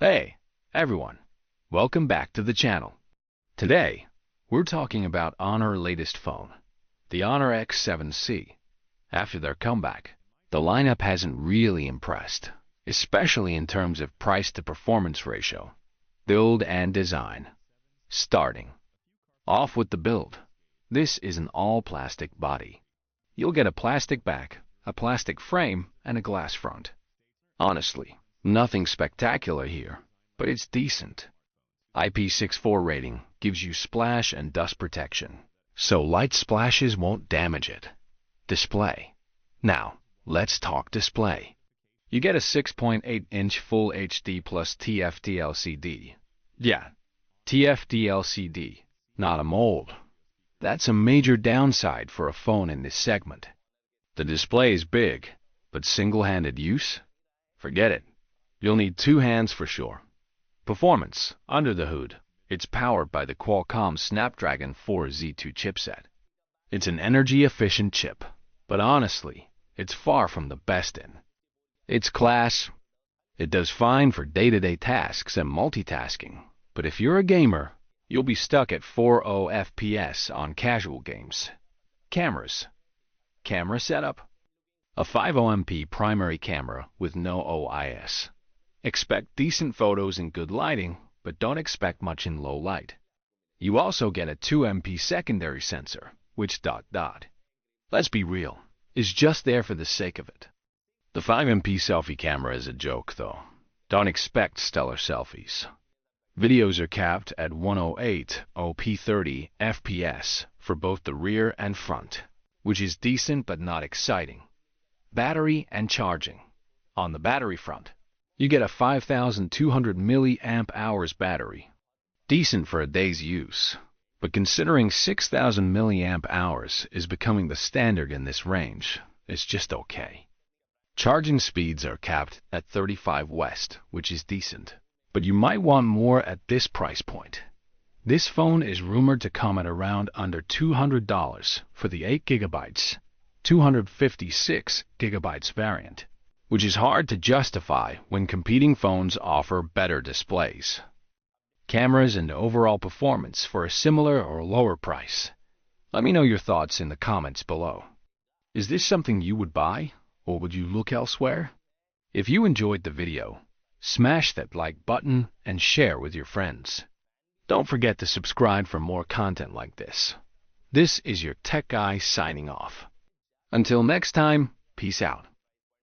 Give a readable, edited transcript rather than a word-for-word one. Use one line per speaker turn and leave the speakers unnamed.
Hey, everyone. Welcome back to the channel. Today, we're talking about Honor latest phone, the Honor X7c. After their comeback, the lineup hasn't really impressed, especially in terms of price to performance ratio, build and design. Starting off with the build, this is an all-plastic body. You'll get a plastic back, a plastic frame, and a glass front. Honestly, nothing spectacular here, but it's decent. IP64 rating gives you splash and dust protection, so light splashes won't damage it. Display. Now, let's talk display. You get a 6.8-inch Full HD plus TFT LCD. Yeah, TFT LCD, not AMOLED. That's a major downside for a phone in this segment. The display is big, but single-handed use? Forget it. You'll need two hands for sure. Performance. Under the hood, it's powered by the Qualcomm Snapdragon 4Z2 chipset. It's an energy-efficient chip, but honestly, it's far from the best in its class. It does fine for day-to-day tasks and multitasking, but if you're a gamer, you'll be stuck at 40 FPS on casual games. Cameras. Camera setup. A 50MP primary camera with no OIS. Expect decent photos in good lighting, but don't expect much in low light. You also get a 2MP secondary sensor, which let's be real, is just there for the sake of it. The 5MP selfie camera is a joke though. Don't expect stellar selfies. Videos are capped at 108 p30 FPS for both the rear and front, which is decent but not exciting. Battery and charging. On the battery front, you get a 5,200 mAh battery. Decent for a day's use, but considering 6,000 mAh is becoming the standard in this range, it's just okay. Charging speeds are capped at 35 West, which is decent, but you might want more at this price point. This phone is rumored to come at around under $200 for the 8GB, 256GB variant, which is hard to justify when competing phones offer better displays, cameras, and overall performance for a similar or lower price. Let me know your thoughts in the comments below. Is this something you would buy, or would you look elsewhere? If you enjoyed the video, smash that like button and share with your friends. Don't forget to subscribe for more content like this. This is your tech guy signing off. Until next time, peace out.